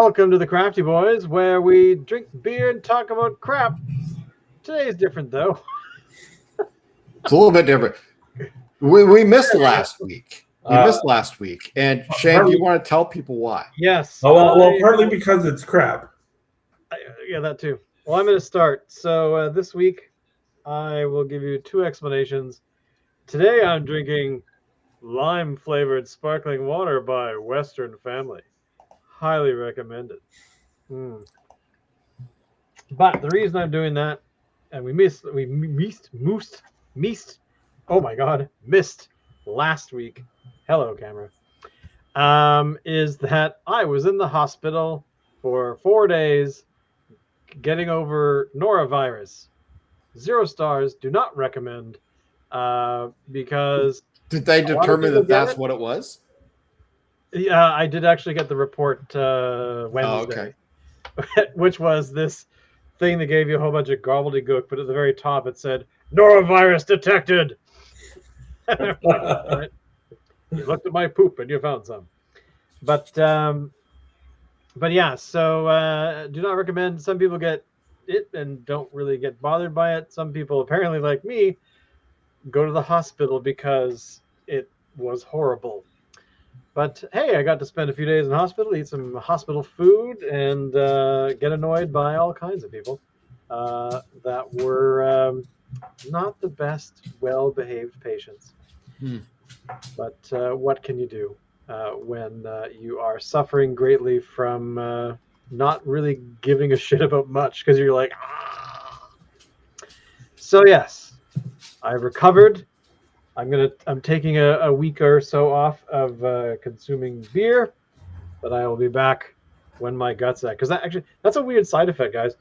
Welcome to the Crafty Boys, where we drink beer and talk about crap. Today's different, though. It's a little bit different. We missed last week. And Shane, do you want to tell people why? Yes. Well, partly because it's crap. Yeah, that too. Well, I'm going to start. So this week, I will give you two explanations. Today, I'm drinking lime-flavored sparkling water by Western Family. Highly recommended. But the reason I'm doing that, and we missed last week. Hello, camera. Is that I was in the hospital for 4 days getting over norovirus. 0 stars. Do not recommend. Because did they determine that that's what it was? Yeah, I did actually get the report Wednesday, which was this thing that gave you a whole bunch of gobbledygook, but at the very top it said norovirus detected. Right. You looked at my poop and you found some, but yeah. So do not recommend. Some people get it and don't really get bothered by it. Some people, apparently like me, go to the hospital because it was horrible. But hey, I got to spend a few days in hospital, eat some hospital food, and get annoyed by all kinds of people that were not the best, well-behaved patients. But what can you do when you are suffering greatly from not really giving a shit about much because you're like, ah. So yes, I've recovered. I'm taking a week or so off of consuming beer, but I will be back when my guts act. Because that's a weird side effect, guys.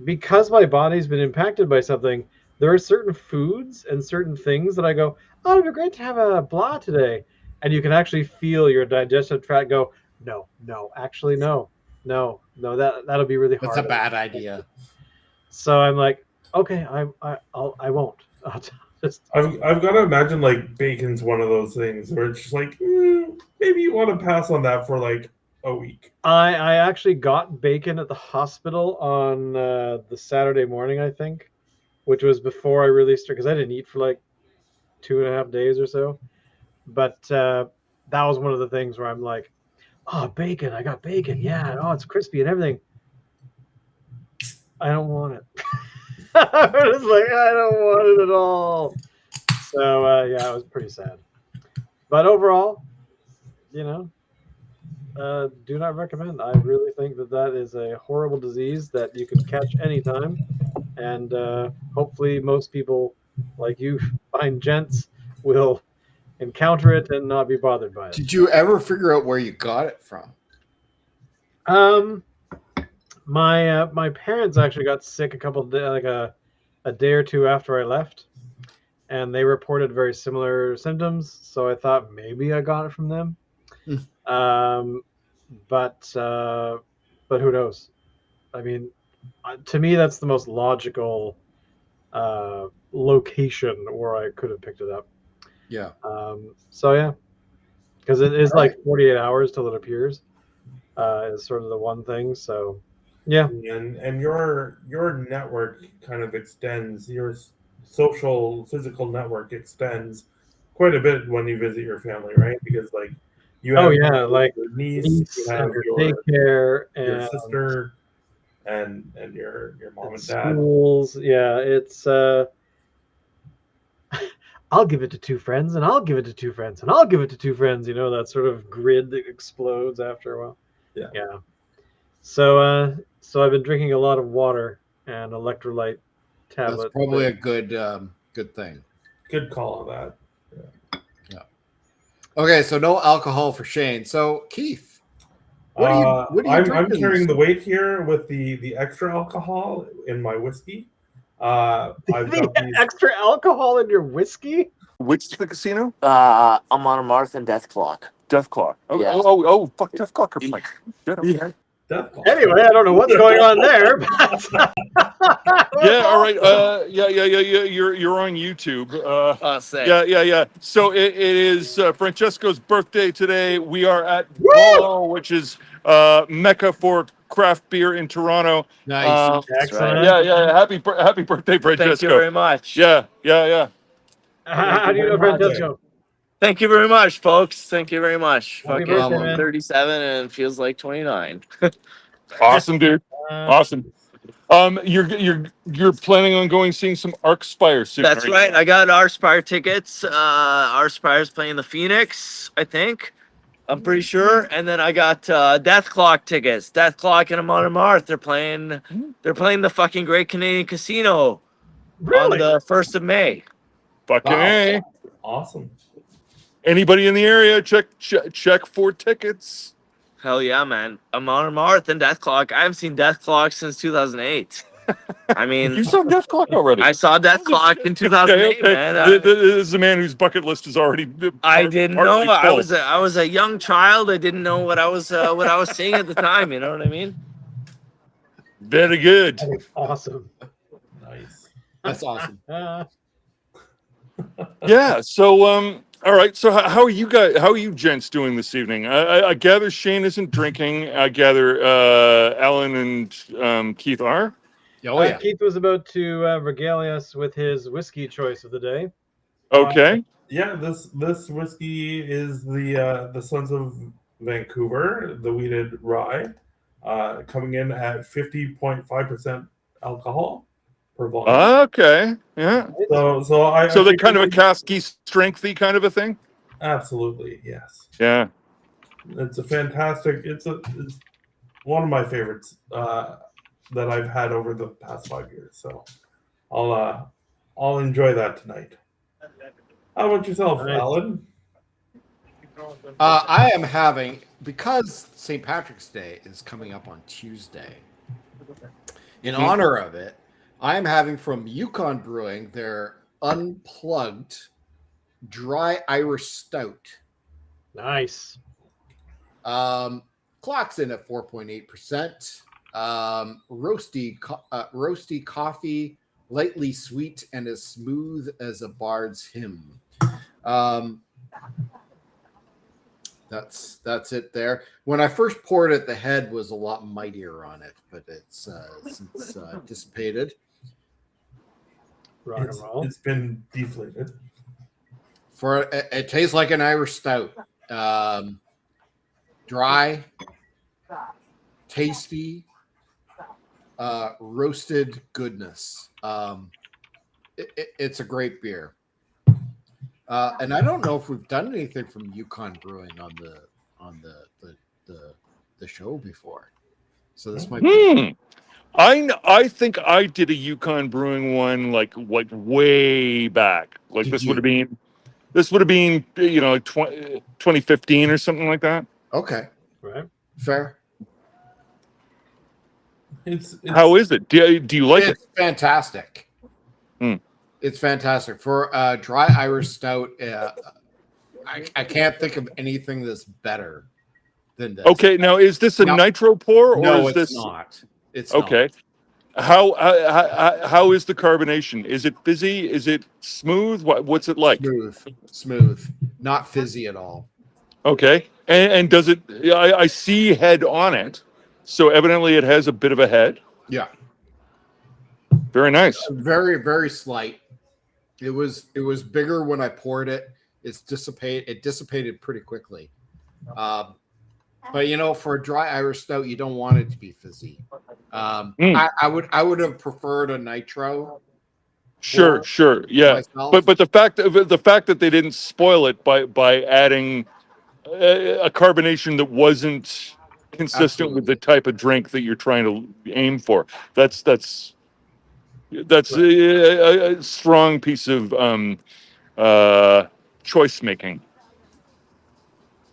Because my body's been impacted by something, there are certain foods and certain things that I go, oh, it'd be great to have a blah today. And you can actually feel your digestive tract go, no, actually, no, that'll be really hard. That's a bad idea. So I'm like, okay, I won't. I've got to imagine like bacon's one of those things where it's just like maybe you want to pass on that for like a week. I actually got bacon at the hospital on the Saturday morning, I think, which was before I really started because I didn't eat for like 2.5 days or so. But that was one of the things where I'm like, oh, bacon! I got bacon, yeah. Oh, it's crispy and everything. I don't want it. I was like, I don't want it at all. So yeah, it was pretty sad. But overall, do not recommend. I really think that is a horrible disease that you can catch anytime, and hopefully most people like you fine gents will encounter it and not be bothered by it. Did you ever figure out where you got it from? My parents actually got sick a couple of days, like a day or two after I left, and they reported very similar symptoms. So I thought maybe I got it from them. But who knows? I mean, to me, that's the most logical location where I could have picked it up. Yeah. So yeah, because it is like 48 hours till it appears. Is sort of the one thing. So. Yeah, and your network kind of extends, your social physical network extends quite a bit when you visit your family, right? Because like you have like your niece, you have your daycare, your sister, and your mom and dad. Schools, yeah, it's I'll give it to 2 friends, and I'll give it to 2 friends, and I'll give it to 2 friends. That sort of grid that explodes after a while. Yeah. So I've been drinking a lot of water and electrolyte tablets. That's probably a good thing. Good call on that. Yeah. Okay, so no alcohol for Shane. So Keith, what are you I'm carrying the weight here with the extra alcohol in my whiskey. I've got extra alcohol in your whiskey? Which the casino? I'm on a Martha and Death Clock. Death Clock. Oh, Yeah. oh, fuck, Death Clock. Yeah. Anyway, I don't know what's going on there. But Yeah, all right. Yeah. You're on YouTube. Say. Yeah. So it is Francesco's birthday today. We are at Woo! Volo, which is Mecca for craft beer in Toronto. Nice. Excellent. Yeah. Happy birthday, Francesco. Thank you very much. Yeah. How do you know Francesco? Thank you very much, folks. Thank you very much. Happy Fucking birthday, man. 37 and feels like 29. Awesome, dude. Awesome. You're planning on going seeing some Arcspire soon. That's right. I got Arspire tickets. Arspire's playing the Phoenix, I think. I'm pretty sure. And then I got Death Clock tickets. Death Clock and Amon Amarth. They're playing the fucking Great Canadian Casino Really? on the 1st of May. Fucking A. Awesome. Anybody in the area? Check for tickets. Hell yeah, man. Amon Amarth and Death Clock. I haven't seen Death Clock since 2008. I mean, You saw Death Clock already. I saw Death Clock in 2008, Okay. man. This is a man whose bucket list is already. I didn't know. partly full. I was a young child. I didn't know what I was seeing at the time. You know what I mean? Very good. That is awesome. Nice. That's awesome. Yeah. So all right. So how are you guys? How are you gents doing this evening? I gather Shane isn't drinking. I gather Alan and Keith are. Oh yeah. Keith was about to regale us with his whiskey choice of the day. Okay. Yeah, this whiskey is the Sons of Vancouver, the wheated rye, coming in at 50.5% alcohol per volume. Okay. Yeah. So So they're kind of a casky, strengthy kind of a thing. Absolutely, yes. Yeah. It's a fantastic. It's one of my favorites that I've had over the past 5 years. So I'll enjoy that tonight. How about yourself, Nice. Alan? I am having, because St. Patrick's Day is coming up on Tuesday. In honor of it, I am having from Yukon Brewing their unplugged dry Irish stout. Nice. Clocks in at 4.8%. Roasty coffee, lightly sweet and as smooth as a bard's hymn. That's it there. When I first poured it, the head was a lot mightier on it, but it's since dissipated. Rock and roll. It's been deflated. It tastes like an Irish stout. Dry, tasty, roasted goodness. It's a great beer. And I don't know if we've done anything from Yukon Brewing on the show before. So this might be I think I did a Yukon Brewing one like way back. Like Did this you? would have been 2015 or something like that. okay. Right. Fair. How is it? Do you like it? It's fantastic. It's fantastic for a dry Irish stout. I can't think of anything that's better than this. Okay, now is this a No. nitro pour or No, is it's this not. It's okay? Not. How is the carbonation? Is it fizzy? Is it smooth? What's it like? Smooth, not fizzy at all. Okay, and does it? I see head on it, so evidently it has a bit of a head. Yeah, Very nice. very, very slight. It was bigger when I poured it. It dissipated pretty quickly. But for a dry Irish stout, you don't want it to be fizzy. I would have preferred a nitro. Sure, yeah. Myself. But the fact that they didn't spoil it by adding a carbonation that wasn't consistent with the type of drink that you're trying to aim for, that's a strong piece of choice making.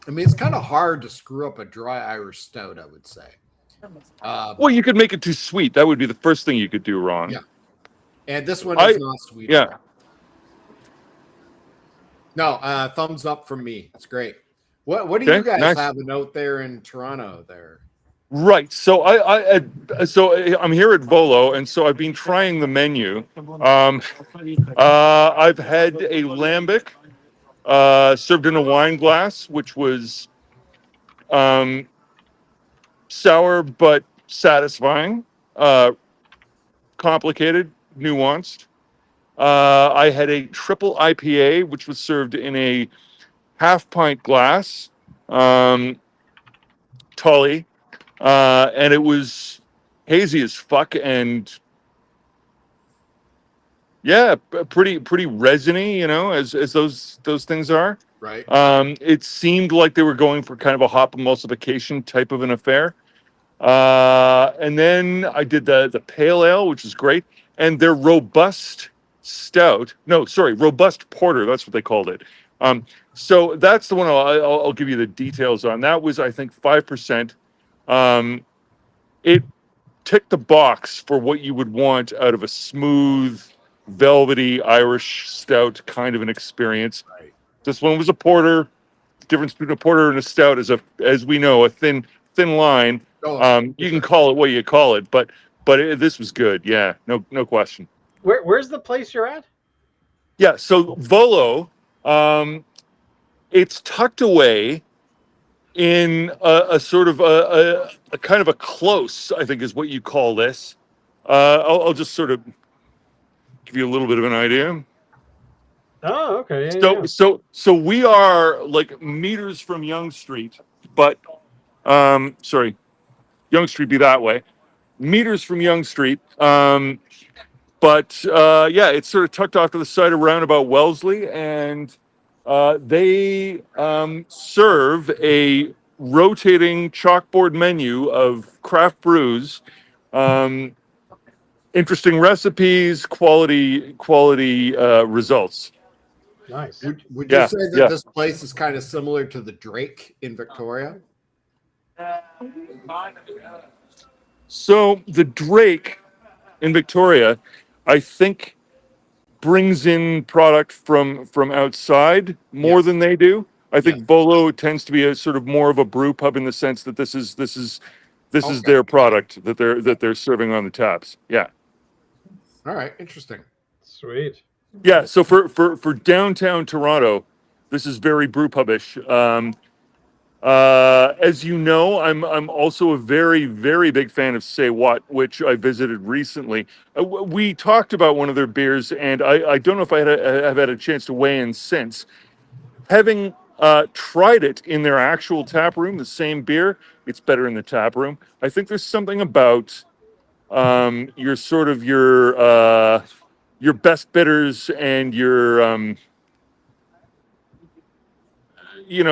I mean, it's kind of hard to screw up a dry Irish stout, I would say. Well, you could make it too sweet. That would be the first thing you could do wrong. Yeah. And this one is not sweet. Yeah. No, thumbs up from me. It's great. What do Okay, you guys nice. have out there in Toronto there? Right. So I'm here at Volo, and so I've been trying the menu. I've had a lambic served in a wine glass, which was um, sour but satisfying, complicated, nuanced. I had a triple IPA, which was served in a half pint glass, um, Tully, and it was hazy as fuck and yeah, pretty resiny, as those things are. Right. It seemed like they were going for kind of a hop emulsification type of an affair. And then I did the pale ale, which is great, and their robust stout. No, sorry, robust porter. That's what they called it. So that's the one I'll give you the details on. That was, I think, 5%. It ticked the box for what you would want out of a smooth, velvety Irish stout kind of an experience. Right. This one was a porter. The difference between a porter and a stout is, as we know, a thin line. Oh, You can call it what you call it, but this was good. Yeah, no question. Where's the place you're at? Yeah, so Volo, it's tucked away in a sort of a kind of a close, I think is what you call this. I'll just sort of give you a little bit of an idea. Oh, okay. Yeah, So yeah. so we are like meters from Young Street, but sorry, Young Street be that way. Meters from Young Street. But yeah, it's sort of tucked off to the side of roundabout Wellesley, and they serve a rotating chalkboard menu of craft brews, um, interesting recipes, quality results. Nice. Would you Yeah, say that yeah. this place is kind of similar to the Drake in Victoria? So the Drake in Victoria, I think, brings in product from outside more Yes. than they do. I think Yes. Volo tends to be a sort of more of a brew pub in the sense that this is Okay. their product that they're serving on the taps. Yeah. All right. Interesting. Sweet. Yeah, so for downtown Toronto, this is very brew pubish. As you know, I'm also a very big fan of Say What, which I visited recently. We talked about one of their beers, and I don't know if have had a chance to weigh in since. Having tried it in their actual tap room, the same beer, it's better in the tap room. I think there's something about your sort of your best bitters and your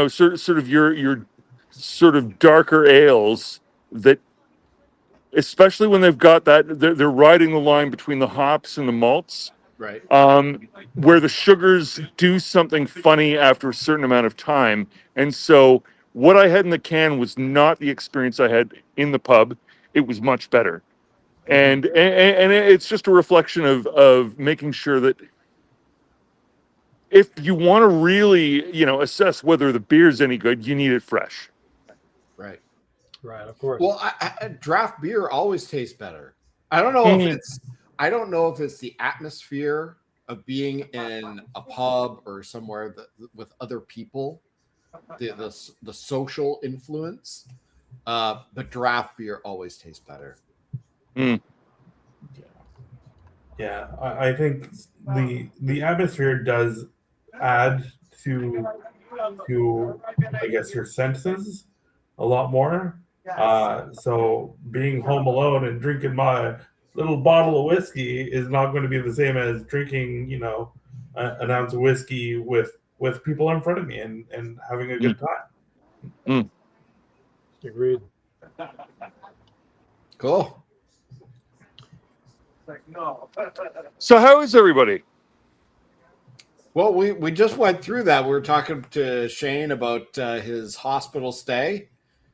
sort of your sort of darker ales that, especially when they've got that, they're riding the line between the hops and the malts, Right. where the sugars do something funny after a certain amount of time. And so what I had in the can was not the experience I had in the pub. It was much better. And it's just a reflection of making sure that if you want to really, assess whether the beer's any good, you need it fresh. Right. Right, of course. Well, draft beer always tastes better. I don't know Mhm. if it's the atmosphere of being in a pub or somewhere with other people, the social influence. But draft beer always tastes better. Yeah, I think the atmosphere does add to I guess your senses a lot more. So being home alone and drinking my little bottle of whiskey is not going to be the same as drinking, an ounce of whiskey with people in front of me and having a good time. Agreed. Cool. So how is everybody? Well, we just went through that. We were talking to Shane about his hospital stay.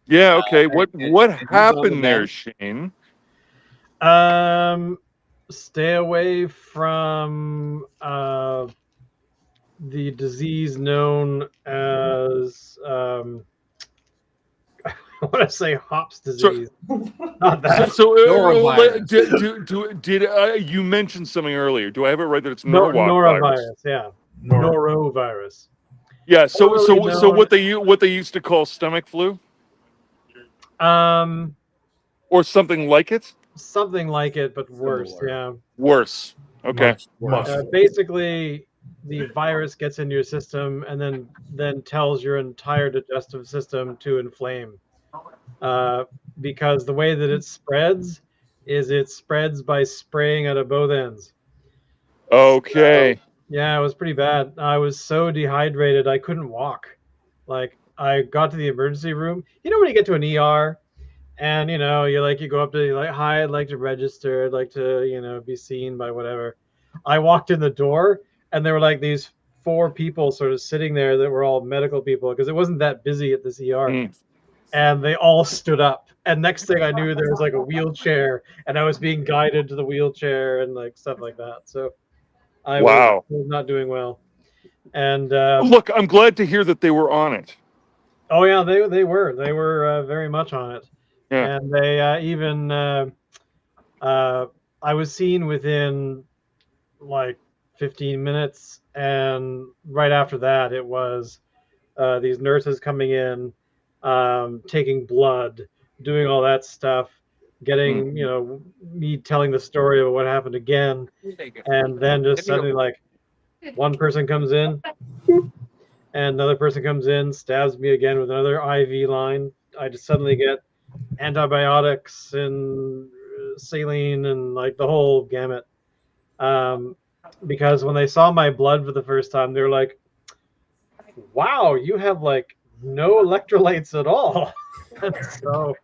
Yeah, okay. What and he's on the happened there, mend. Shane? Stay away from the disease known as I want to say hops disease. Not that. So, Norovirus. did you mention something earlier? Do I have it right that it's No, Norwalk virus? norovirus. Yeah, Nor- norovirus. Yeah. So Formerly what they used to call stomach flu known, or something like it? something like it, but worse. Similar. Yeah. Worse. Okay. much. Basically, the virus gets into your system and then tells your entire digestive system to inflame. Because the way that it spreads is it spreads by spraying out of both ends. Okay. Yeah, it was pretty bad. I was so dehydrated I couldn't walk. Like I got to the emergency room. You know when you get to an ER and you go up to you're like, hi, I'd like to register, I'd like to, be seen by whatever. I walked in the door and there were like these 4 people sort of sitting there that were all medical people because it wasn't that busy at this ER. Mm. And they all stood up. And next thing I knew, there was like a wheelchair, and I was being guided to the wheelchair and like stuff like that. So I Wow. was not doing well. And Look, I'm glad to hear that they were on it. oh yeah, they were very much on it. Yeah. And they even I was seen within like 15 minutes, and right after that, it was these nurses coming in, taking blood, doing all that stuff, getting, me telling the story of what happened again. And then just suddenly, like, one person comes in, and another person comes in, stabs me again with another IV line. I just suddenly get antibiotics and saline and like the whole gamut. Because when they saw my blood for the first time, they were like, wow, you have like no electrolytes at all. And so,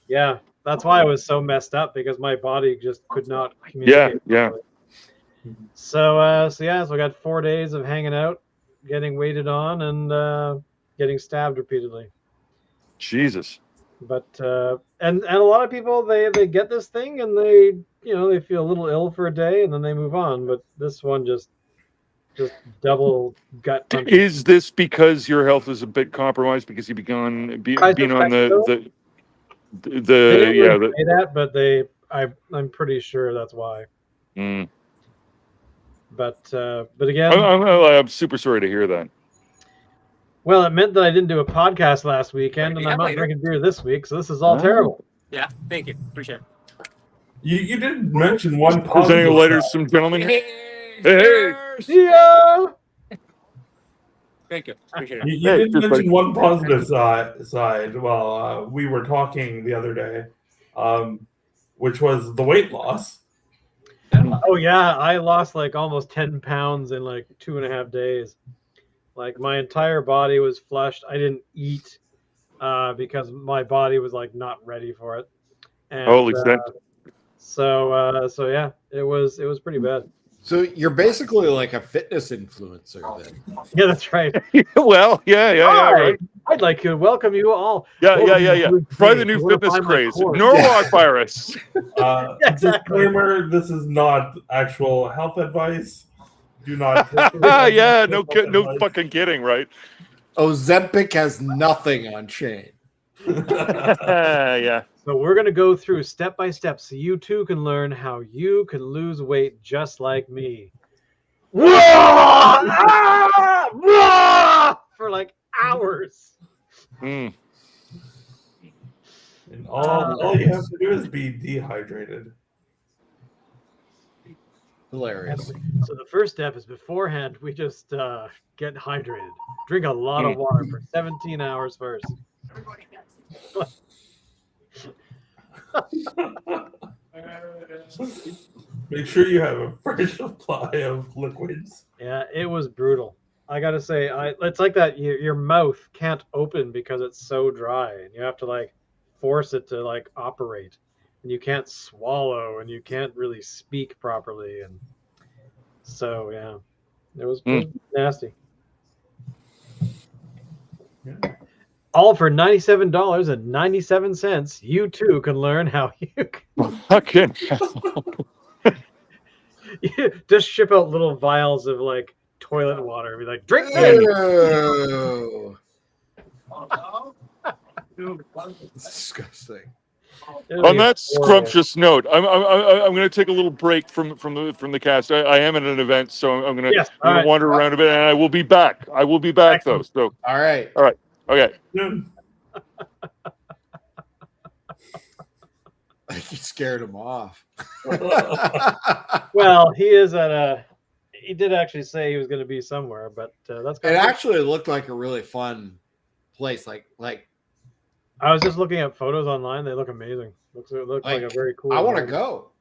yeah, that's why I was so messed up because my body just could not communicate. Yeah. So I got 4 days of hanging out, getting waited on, and getting stabbed repeatedly. Jesus. But and a lot of people they get this thing and they they feel a little ill for a day and then they move on. But this one just double gut punch. Is this because your health is a bit compromised because you've been on I the They didn't yeah really say that, but I'm pretty sure that's why. Mm. But again, I'm super sorry to hear that. well, it meant that I didn't do a podcast last weekend, and I'm not drinking beer this week, so this is all terrible. Yeah, thank you. Appreciate it. You did mention one Presenting positive a letter, side. some gentlemen. Hey. Yeah. Thank you. Appreciate it. You Hey, did just mention like- one positive side. Well, we were talking the other day, which was the weight loss. Oh yeah, I lost like almost 10 pounds in like 2.5 days. Like my entire body was flushed. I didn't eat because my body was like not ready for it. And, Holy shit. So yeah, it was pretty bad. So you're basically like a fitness influencer then. Yeah, that's right. Well, yeah, Hi, right. I'd like to welcome you all. Yeah. Welcome to Try the Craze. new You wanna fitness buy my craze. course. Norwalk virus. Exactly. Disclaimer: this is not actual health advice. Do not. Yeah, no fucking kidding, right? Ozempic has nothing on Shane. Yeah. So we're going to go through step by step so you too can learn how you can lose weight just like me. For like hours. Mm. And all you have to do is be dehydrated. Hilarious. So the first step is beforehand, we just get hydrated. Drink a lot of water for 17 hours first. Make sure you have a fresh supply of liquids. Yeah, it was brutal. I gotta say, it's like that. Your mouth can't open because it's so dry, and you have to like force it to like operate, and you can't swallow, and you can't really speak properly, and so yeah, it was nasty. Yeah. All for $97.97. You too can learn how you can Fucking hell. just ship out little vials of like toilet water. Be like, drink this. Oh. It's disgusting. It'll On be that horrible. scrumptious note, I'm going to take a little break from the cast. I am at an event, so I'm going to Yes. All right. wander around a bit, and I will be back. I will be back though. So All right. all right, okay. Soon. I think you scared him off. Well, he is at a. He did actually say he was going to be somewhere, but that's It kind of. actually looked like a really fun place. Like I was just looking at photos online. They look amazing. Looks like a very cool. I want to environment. go.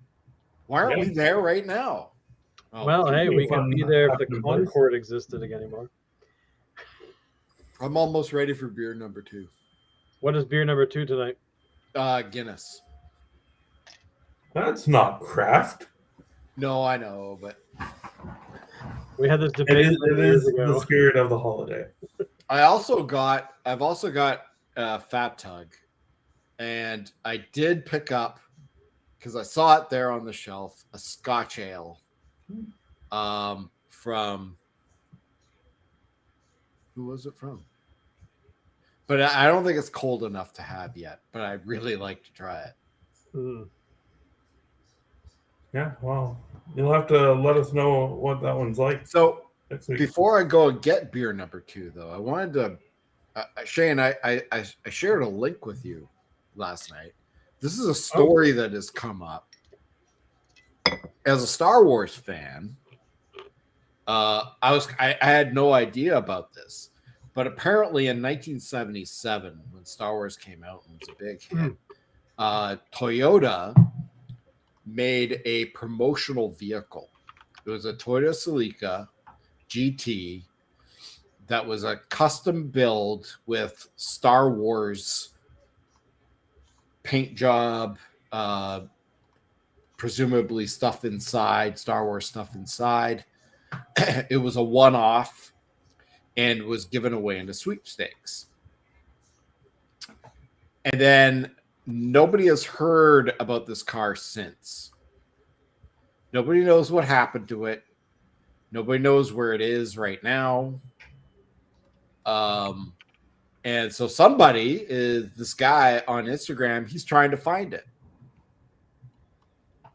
Why aren't we there right now? Oh, Well, hey, we could fun be there if the happening place. Concord existed again anymore. I'm almost ready for beer number 2. What is beer number 2 tonight? Guinness. That's not craft. No, I know, but We had this It debate is, it years is the ago. spirit of the holiday. I've also got Fat Tug, and I did pick up because I saw it there on the shelf a Scotch ale, from who was it from? But I don't think it's cold enough to have yet. But I'd really like to try it. Mm. Yeah, well, you'll have to let us know what that one's like So next week. before I go and get beer number 2, though, I wanted to, Shane, I shared a link with you last night. This is a story that has come up. As a Star Wars fan, I had no idea about this, but apparently in 1977, when Star Wars came out and was a big hit, Toyota made a promotional vehicle. It was a Toyota Celica GT that was a custom build with Star Wars paint job, presumably stuff inside, Star Wars stuff inside. It was a one-off and was given away in the sweepstakes. And then nobody has heard about this car since. Nobody knows what happened to it. Nobody knows where it is right now. And so somebody is this guy on Instagram. He's trying to find it.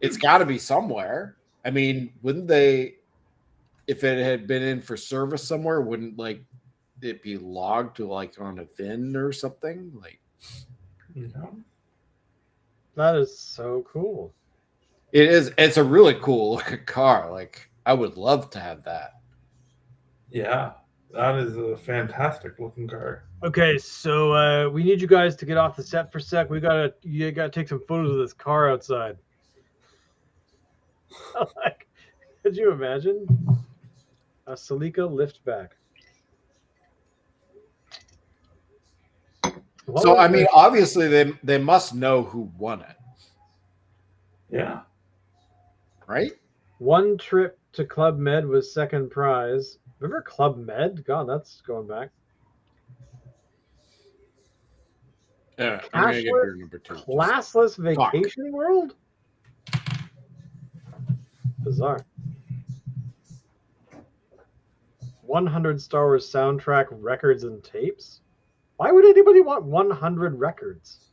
It's got to be somewhere. I mean, wouldn't they, if it had been in for service somewhere, wouldn't like it be logged to like on a VIN or something? Like, Yeah. That is so cool. it is. It's a really cool looking car. Like, I would love to have that. Yeah, that is a fantastic looking car. Okay, so we need you guys to get off the set for a sec. You gotta take some photos of this car outside. Like, could you imagine a Celica liftback? What So, was I mean, the- obviously they must know who won it, Yeah. right? one trip to Club Med was second prize. Remember Club Med? God, that's going back. Yeah, I'm gonna get beer number 2. Classless talk. Vacation World? Bizarre. 100 Star Wars soundtrack records and tapes? Why would anybody want 100 records?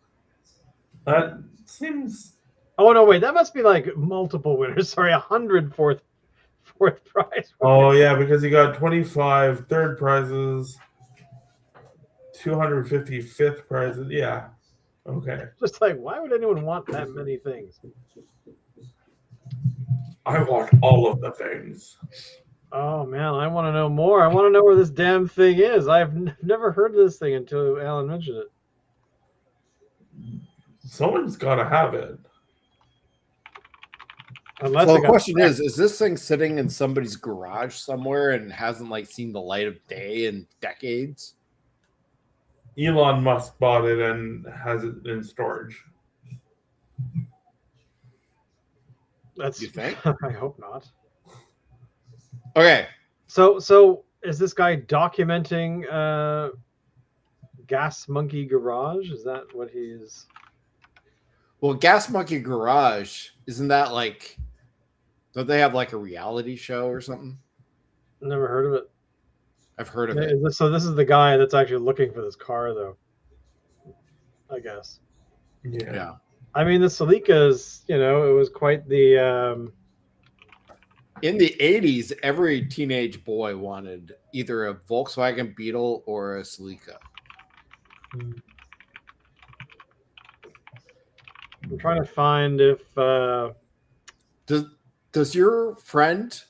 That seems. Oh, no, wait. That must be like multiple winners. Sorry, 100 fourth prize. Oh, yeah, because you got 25 third prizes, 250 fifth prizes. Yeah. Okay. Just like, why would anyone want that many things? I want all of the things. Oh, man, I want to know more. I want to know where this damn thing is. I've never heard of this thing until Alan mentioned it. Someone's got to have it. Unless So it the got question is this thing sitting in somebody's garage somewhere and hasn't like seen the light of day in decades? Elon Musk bought it and has it in storage. That's, You think? I hope not. Okay. So is this guy documenting Gas Monkey Garage? Is that what he's? Well, Gas Monkey Garage, isn't that like, don't they have like a reality show or something? Never heard of it. I've heard of Yeah, it. so this is the guy that's actually looking for this car, though. I guess. Yeah. I mean, the Celica's, it was quite the. In the 80s, every teenage boy wanted either a Volkswagen Beetle or a Celica. I'm trying to find if. Does your friend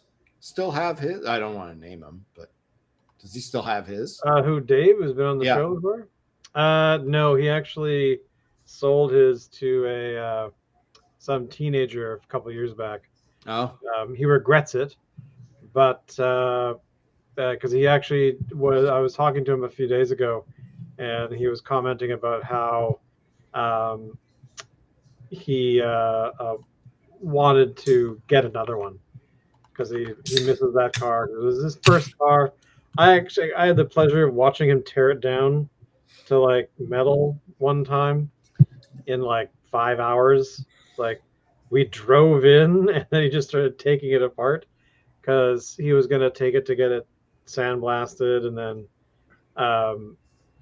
still have his? I don't want to name him, but does he still have his? Who Dave has been on the Yeah. show before? No, he actually sold his to a some teenager a couple years back. Oh, He regrets it, but because he actually was, I was talking to him a few days ago, and he was commenting about how he wanted to get another one because he misses that car. It was his first car. I had the pleasure of watching him tear it down to like metal one time in like 5 hours. Like we drove in and then he just started taking it apart because he was gonna take it to get it sandblasted and then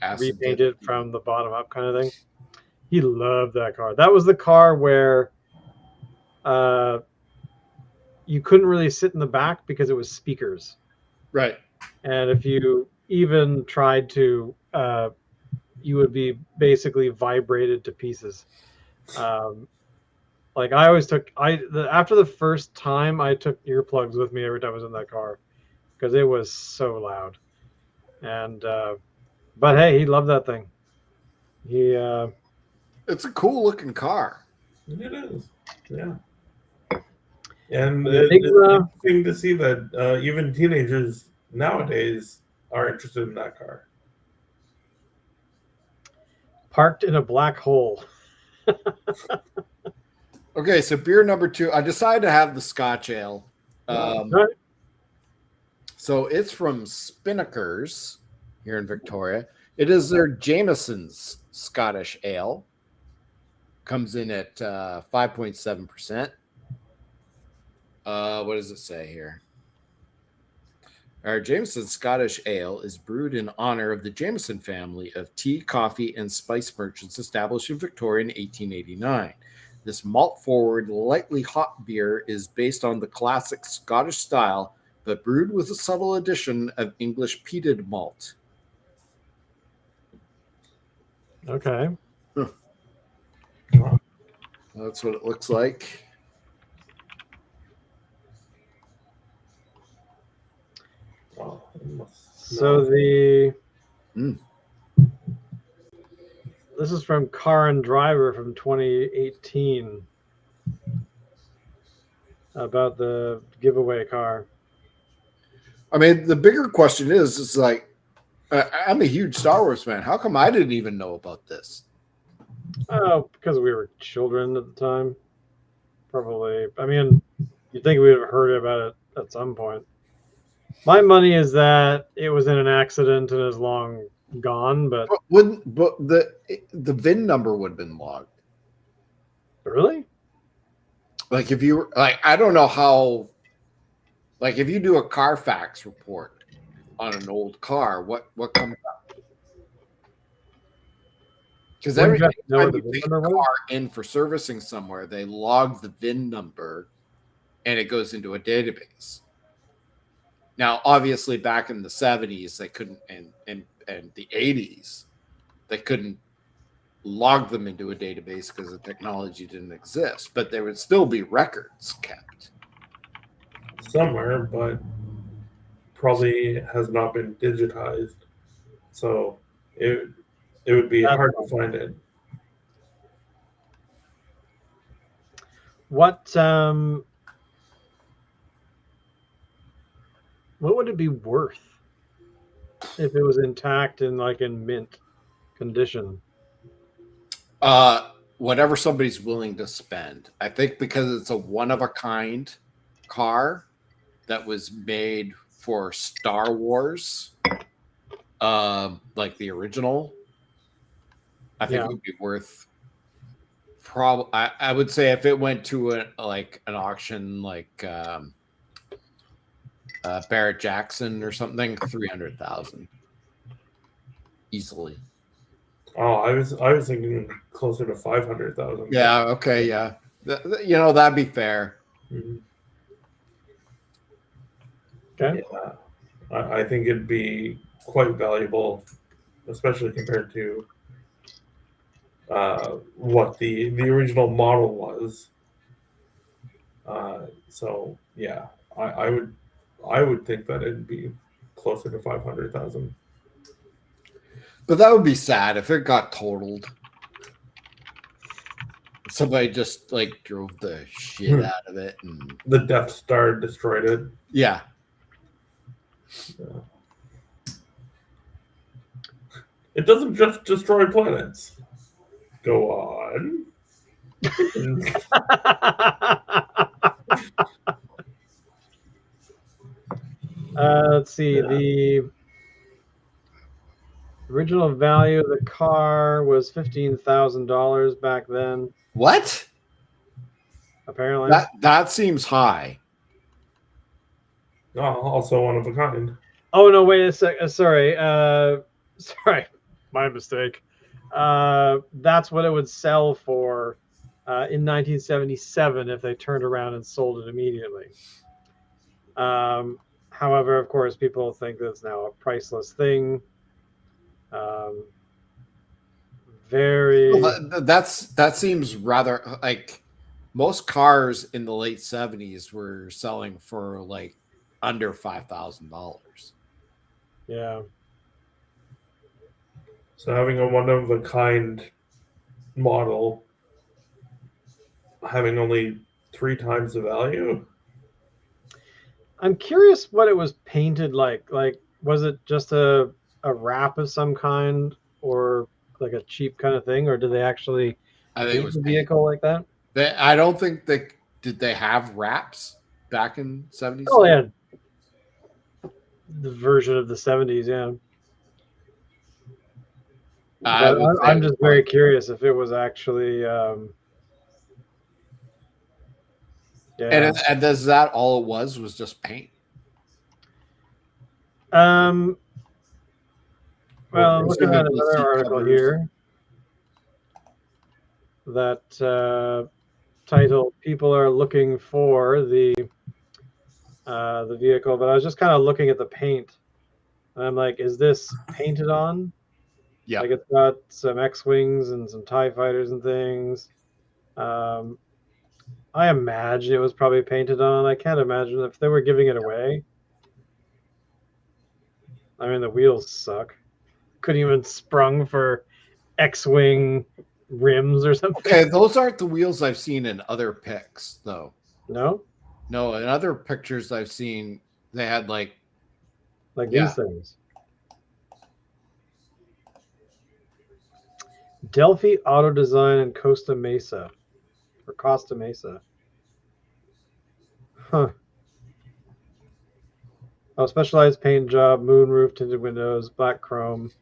acid repaint dip. it from the bottom up kind of thing. He loved that car. That was the car where uh, you couldn't really sit in the back because it was speakers. Right. And if you even tried to, you would be basically vibrated to pieces. Like I always took, after the first time I took earplugs with me every time I was in that car because it was so loud. And but hey, he loved that thing. He It's a cool looking car. It is. Yeah. And Enigma. it's interesting to see that even teenagers nowadays are interested in that car. parked in a black hole. Okay, so beer number 2. I decided to have the Scotch Ale. Right. So it's from Spinnakers here in Victoria. It is their Jameson's Scottish Ale. Comes in at 5.7%. What does it say here? Our Jameson Scottish Ale is brewed in honor of the Jameson family of tea, coffee, and spice merchants established in Victoria in 1889. This malt-forward, lightly hot beer is based on the classic Scottish style, but brewed with a subtle addition of English peated malt. Okay. That's what it looks like. Oh, So the Mm. this is from Car and Driver from 2018 about the giveaway car. I mean, the bigger question is like, I'm a huge Star Wars fan. How come I didn't even know about this? Oh, because we were children at the time. Probably. I mean, you'd think we would have heard about it at some point. My money is that it was in an accident and is long gone, but But the VIN number would have been logged. really? Like if you like, I don't know how. Like if you do a Carfax report on an old car, what comes up? Because every Wouldn't you have time to know you what the take VIN a number was? car in for servicing somewhere, they log the VIN number, and it goes into a database. Now, obviously, back in the 70s, they couldn't, and the 80s, they couldn't log them into a database because the technology didn't exist. But there would still be records kept. somewhere, but probably has not been digitized. So it would be hard to find it. What would it be worth if it was intact and like in mint condition? Whatever somebody's willing to spend. I think because it's a one of a kind car that was made for Star Wars, like the original, I think it would be worth. I would say if it went to an auction like Barrett Jackson or something, 300,000 easily. Oh, I was thinking closer to 500,000. Yeah. Okay. Yeah. You know, that'd be fair. Mhm. Okay. Yeah, I think it'd be quite valuable, especially compared to what the original model was. So yeah, I would think that it'd be closer to 500,000. But that would be sad if it got totaled. Somebody just like drove the shit out of it, and The Death Star destroyed it. yeah. It doesn't just destroy planets. Go on. Let's see. Yeah. The original value of the car was $15,000 back then. What? Apparently. That seems high. Oh, also one of a kind. Oh no! Wait a sec. Sorry. Sorry. My mistake. That's what it would sell for in 1977 if they turned around and sold it immediately. However, of course, people think that's now a priceless thing. Very. Well, that seems rather like most cars in the late 70s were selling for like under $5,000. Yeah. So having a one of a kind model having only 3 times the value. I'm curious what it was painted like. Like, was it just a wrap of some kind, or like a cheap kind of thing, or did they actually I think it paint was the paint. vehicle like that? I don't think they have wraps back in 70s. Oh yeah, the version of the 70s, yeah. I But would say I'm it was just very probably- curious if it was actually. Yeah. And does that all it was just paint? Well, I'm looking at Presumably another seat article covers. here that titled "People are looking for the vehicle," but I was just kind of looking at the paint, and I'm like, "Is this painted on?" Yeah. Like it's got some X-wings and some TIE fighters and things. I imagine it was probably painted on. I can't imagine if they were giving it away. I mean, the wheels suck. Couldn't even sprung for X-wing rims or something. Okay, those aren't the wheels I've seen in other pics, though. No, No, in other pictures I've seen, they had like these things. Delphi Auto Design in Costa Mesa. Huh. Oh, specialized paint job, moonroof, tinted windows, black chrome,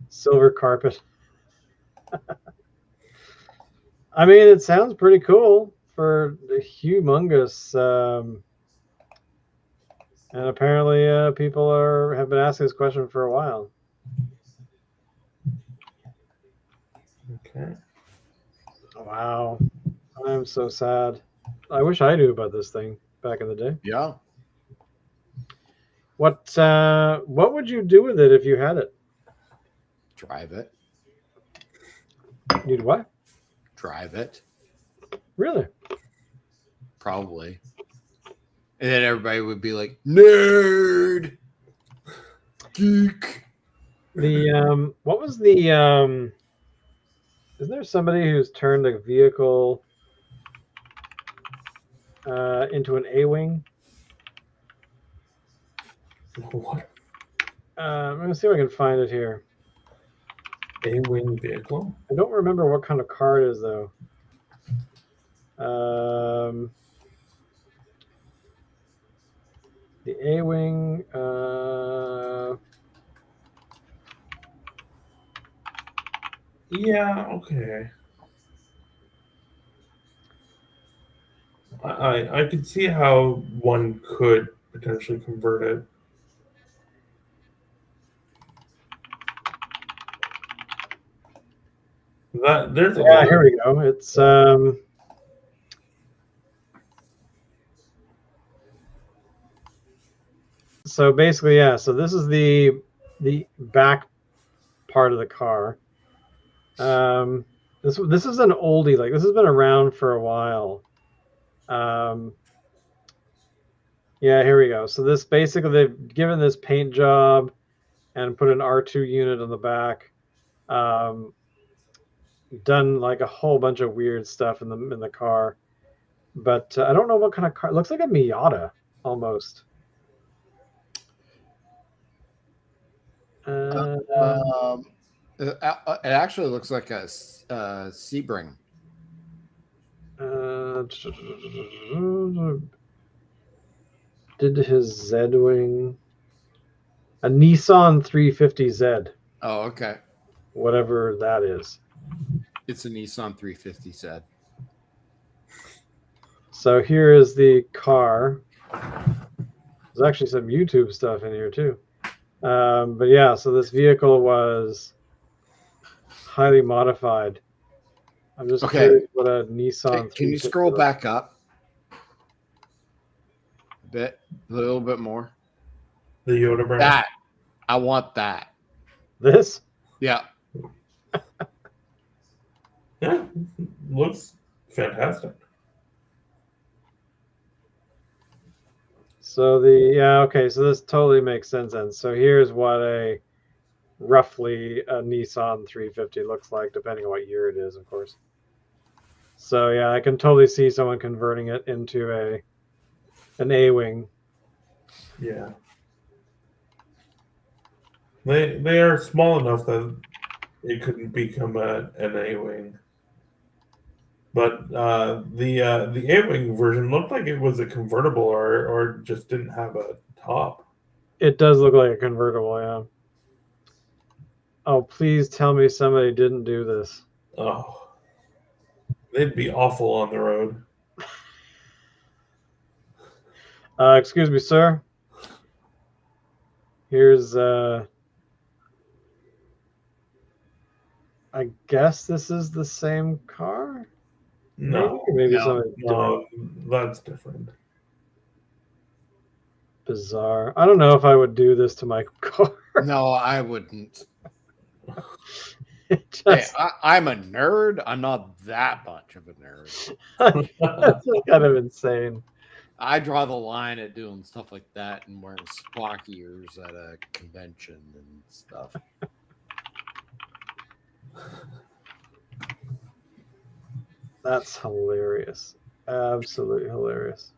silver carpet. I mean, it sounds pretty cool for the humongous. And apparently, people have been asking this question for a while. Okay. Wow, I'm so sad. I wish I knew about this thing back in the day. yeah. What would you do with it if you had it? Drive it. You'd what? Drive it. Really? Probably. And then everybody would be like, nerd, geek. The what was the Isn't there somebody who's turned a vehicle into an A-wing? What? I'm gonna see if I can find it here. A-wing vehicle? I don't remember what kind of car it is though. The A-wing. Yeah, okay. I could see how one could potentially convert it. There's a Yeah, here we go. It's so basically, yeah. So this is the back part of the car. This is an oldie. Like this has been around for a while. Yeah, here we go. So this basically they've given this paint job and put an R2 unit on the back. Done like a whole bunch of weird stuff in the car, but I don't know what kind of car. It looks like a Miata almost. Um, it actually looks like a Sebring. Did his Z-Wing a Nissan 350Z, Oh, okay. whatever that is. It's a Nissan 350 said. So here is the car. There's actually some YouTube stuff in here too. But yeah, so this vehicle was highly modified. I'm just curious what a Nissan. Can you scroll back up a little bit more? The Yoda brand. That I want that. This? Yeah. Yeah, looks fantastic. So okay, so this totally makes sense then. So here's what roughly a Nissan 350 looks like, depending on what year it is, of course. So yeah, I can totally see someone converting it into an A-Wing. Yeah. They are small enough that it couldn't become an A-Wing. But the A-Wing version looked like it was a convertible or just didn't have a top. It does look like a convertible, yeah. Oh, please tell me somebody didn't do this. Oh, they'd be awful on the road. Excuse me, sir. Here's I guess this is the same car? No, Maybe no, something no, that's different. Bizarre. I don't know if I would do this to my car. No, I wouldn't. Just, Hey, I'm a nerd. I'm not that much of a nerd. that's just kind of insane. I draw the line at doing stuff like that and wearing Spock ears at a convention and stuff. That's hilarious. Absolutely hilarious.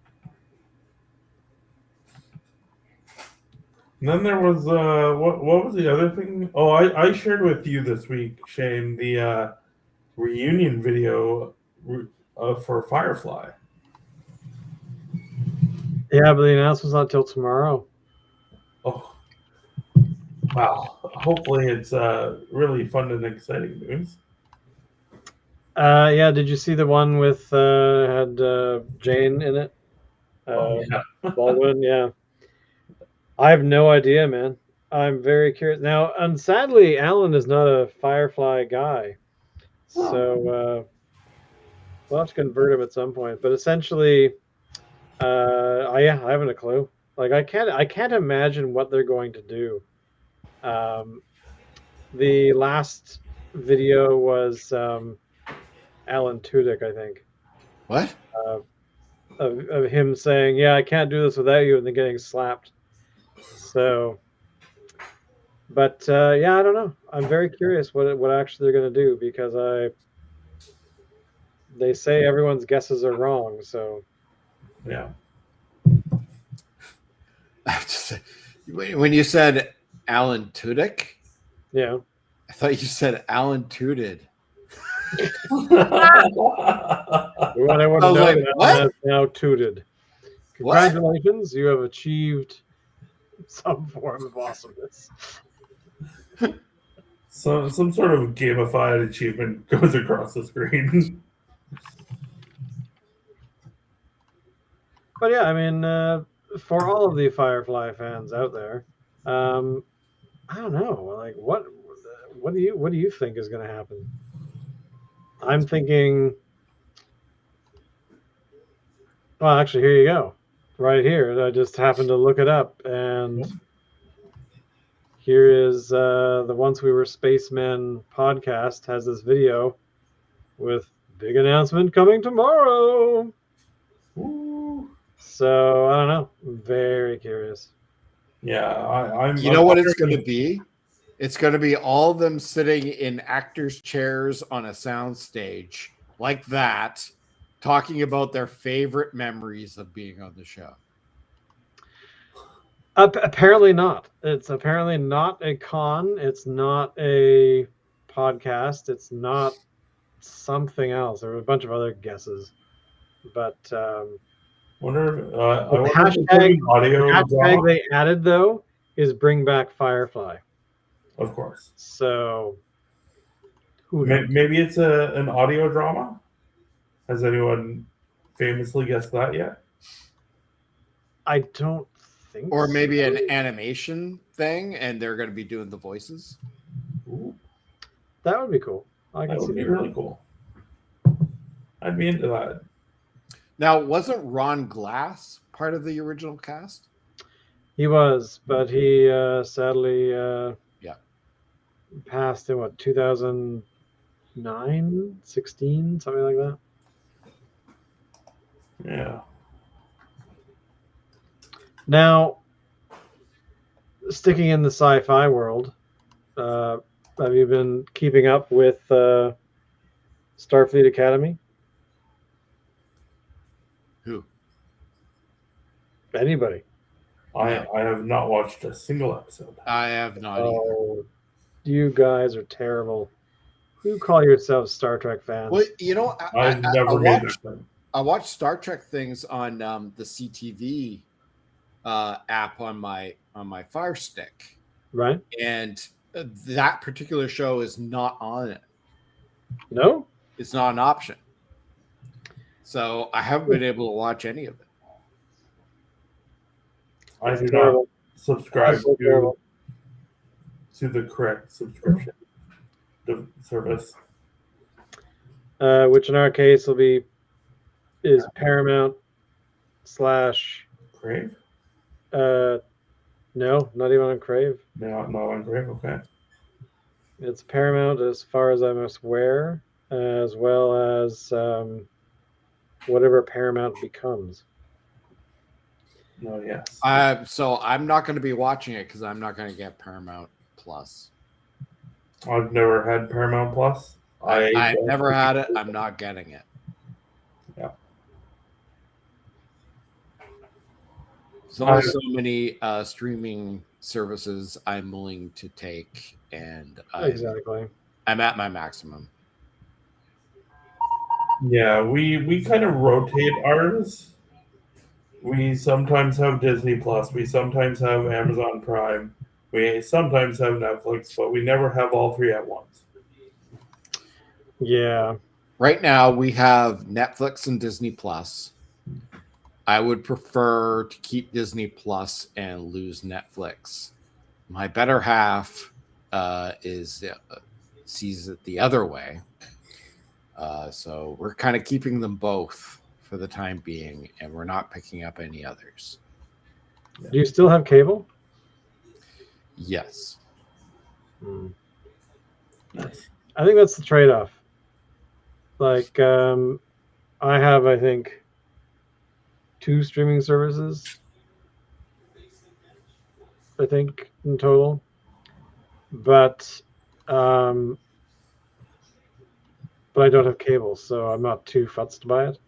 And then there was what was the other thing? Oh, I shared with you this week, Shane, the reunion video for Firefly. Yeah, but the announcement's not till tomorrow. Oh, wow! Hopefully, it's really fun and exciting news. Yeah, did you see the one with had Jane in it? Yeah. Baldwin, yeah. I have no idea, man. I'm very curious now. And sadly, Alan is not a Firefly guy, so we'll have to convert him at some point. But essentially, I haven't a clue. Like I can't imagine what they're going to do. The last video was Alan Tudyk, I think. What? Of him saying, "Yeah, I can't do this without you," and then getting slapped. So, but yeah, I don't know. I'm very curious what actually they're going to do because they say everyone's guesses are wrong. So, Yeah. When you said Alan Tudyk, yeah. I thought you said Alan Tooted. We want everyone to I was know like, that what? Alan has now tooted. Congratulations, you have achieved some form of awesomeness. So some sort of gamified achievement goes across the screen. But yeah, I mean, for all of the Firefly fans out there, I don't know. Like, what do you think is going to happen? I'm thinking. Well, actually, here you go, right here. I just happened to look it up, and here is the Once We Were Spacemen podcast has this video with big announcement coming tomorrow. Ooh. So I don't know. I'm very curious. Yeah, I'm. You know what it's going to be? It's going to be all of them sitting in actors' chairs on a sound stage like that, talking about their favorite memories of being on the show. Apparently not. It's apparently not a con. It's not a podcast. It's not something else. There were a bunch of other guesses, but Wonder. the I wonder if it's like an audio hashtag drama. they added though is bring back Firefly. Of course. So who knows? Maybe it's an audio drama. Has anyone famously guessed that yet? I don't think. Or maybe so. an animation thing, and they're going to be doing the voices. Ooh, That would be cool. I can that see would be that. really cool. I'd be into that. Now, wasn't Ron Glass part of the original cast? He was, but he sadly Yeah. passed in what 2009, 16, something like that. Yeah. Now, sticking in the sci-fi world, have you been keeping up with Starfleet Academy? Who? Anybody? I have not watched a single episode. I have not either. Oh, you guys are terrible. You call yourselves Star Trek fans? Well, you know, I've never made that thing. I watch Star Trek things on the CTV app on my Fire Stick, Right? and that particular show is not on it. No? It's not an option. So I haven't been able to watch any of it. I do not Terrible. subscribe So terrible. to the correct subscription service. Which in our case is Paramount slash Crave? no, not even on Crave. No, not on Crave. Okay. It's Paramount as far as I'm aware, as well as whatever Paramount becomes. No, yes. So I'm not going to be watching it because I'm not going to get Paramount Plus. I've never had Paramount Plus. I never had it. I'm not getting it. Yeah. There's only so many streaming services I'm willing to take, and Exactly. I'm at my maximum. Yeah, we kind of rotate ours. We sometimes have Disney Plus. We sometimes have Amazon Prime. We sometimes have Netflix, but we never have all three at once. Yeah. Right now, we have Netflix and Disney Plus. I would prefer to keep Disney Plus and lose Netflix. My better half sees it the other way. So we're kind of keeping them both for the time being, and we're not picking up any others. Do you still have cable? Yes. Nice. I think that's the trade-off. Like, I have, I think, 2 streaming services. I think in total, but I don't have cable, so I'm not too fussed by it.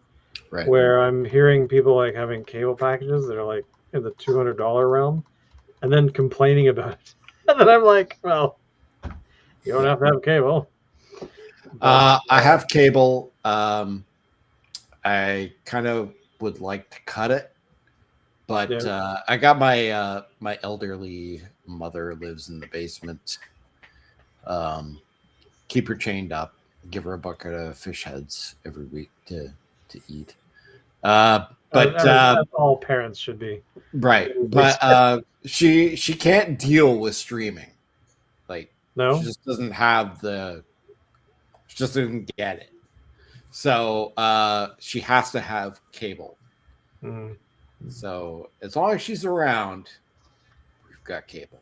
Right. Where I'm hearing people like having cable packages that are like in the $200 realm, and then complaining about it, and then I'm like, well, you don't have to have cable. I have cable. I kind of would like to cut it, but I got my my elderly mother lives in the basement. Keep her chained up. Give her a bucket of fish heads every week to eat. But as all parents should be. Right. But she can't deal with streaming. Like, No, she just doesn't have she just doesn't get it. So she has to have cable. Mm. So as long as she's around, we've got cable.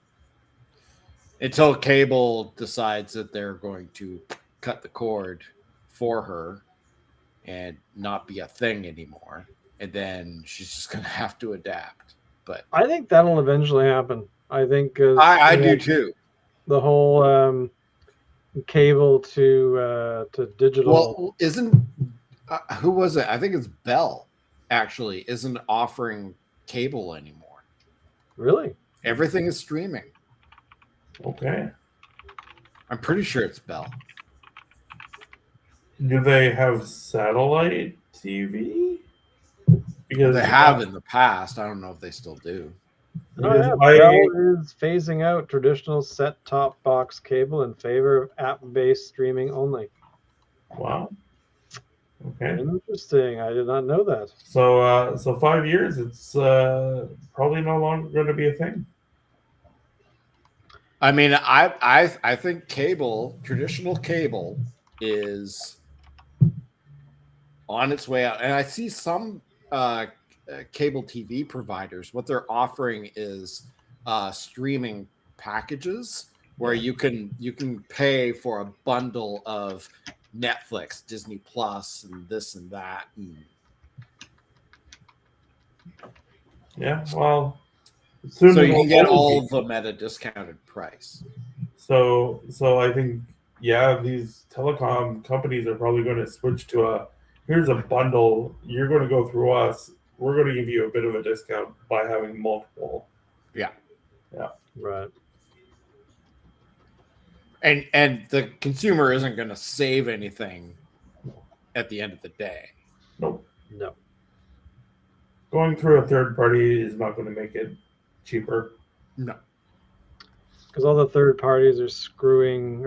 Until cable decides that they're going to cut the cord for her and not be a thing anymore. And then she's just going to have to adapt. But I think that'll eventually happen. I think I do too. the whole cable to digital. Well, isn't who was it? I think it's Bell. Actually, isn't offering cable anymore. Really? Everything is streaming. Okay. I'm pretty sure it's Bell. Do they have satellite TV? Because They have in the past. I don't know if they still do. Oh, yeah. Bell is phasing out traditional set-top box cable in favor of app-based streaming only. Wow. Okay. Interesting. I did not know that. So 5 years, it's probably no longer going to be a thing. I mean, I think cable, traditional cable, is on its way out, and I see some cable TV providers. What they're offering is streaming packages where you can pay for a bundle of Netflix, Disney Plus, and this and that. Yeah. Well. So you can get all of them at a discounted price. So I think, yeah, these telecom companies are probably going to switch to here's a bundle. You're going to go through us. We're going to give you a bit of a discount by having multiple. Yeah. Yeah. Right. And the consumer isn't going to save anything at the end of the day. Nope. No. Going through a third party is not going to make it cheaper. No. Because all the third parties are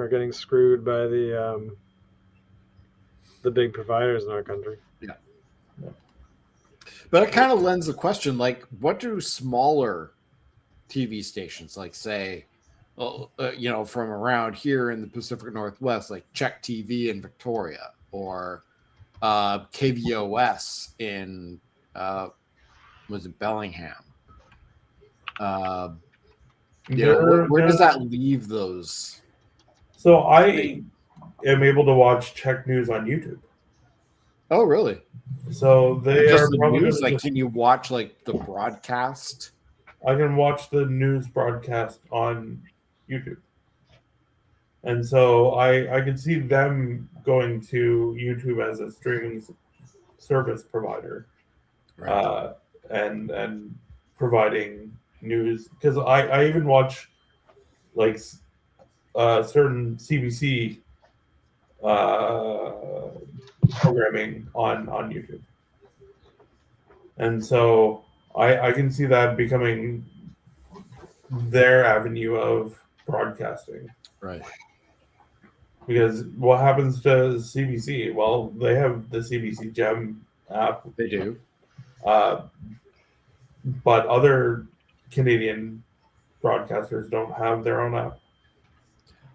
getting screwed by the big providers in our country. Yeah. But it kind of lends the question, like, what do smaller TV stations, like, say, from around here in the Pacific Northwest, like Czech TV in Victoria, or KVOS in, was it Bellingham? Where does that leave those? So I am able to watch Czech news on YouTube. Oh, really? So they just are the probably news. Like, can you watch like the broadcast? I can watch the news broadcast on YouTube, and so I can see them going to YouTube as a streaming service provider, Right. and providing news, because I even watch like certain CBC programming on YouTube, and so I can see that becoming their avenue of broadcasting. Right. Because what happens to CBC? Well, they have the CBC Gem app. They do. But other Canadian broadcasters don't have their own app.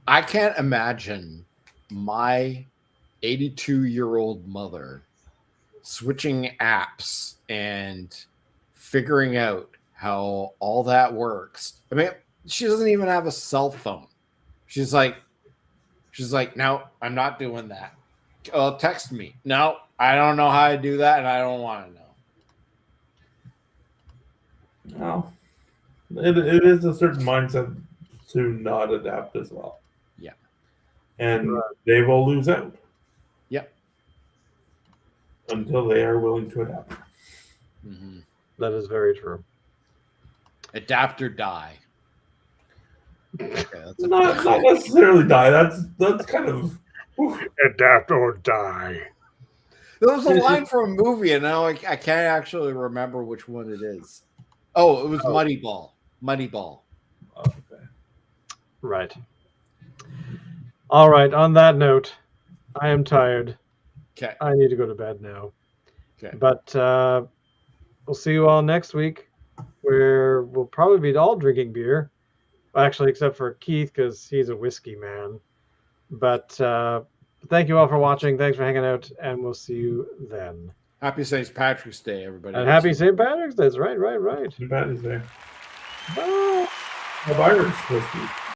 I can't imagine my 82-year-old mother switching apps and figuring out how all that works. I mean, she doesn't even have a cell phone. She's like, no, I'm not doing that. Text me. No, I don't know how to do that, and I don't want to know. No. It is a certain mindset to not adapt as well. Yeah. And they will lose out. Yep. Until they are willing to adapt. Mm-hmm. That is very true. Adapt or die. Okay, that's not necessarily die. That's kind of adapt or die. There was a line from a movie, and now I can't actually remember which one it is. Oh, it was Moneyball. Moneyball. Okay. Right. All right. On that note, I am tired. Okay. I need to go to bed now. Okay. But we'll see you all next week, where we'll probably be all drinking beer. Actually, except for Keith, because he's a whiskey man. But Thank you all for watching. Thanks for hanging out, and we'll see you then. Happy St. Patrick's Day, everybody. And happy St. Patrick's Day. That's right. Too bad he's there. Bye. Have Irish whiskey.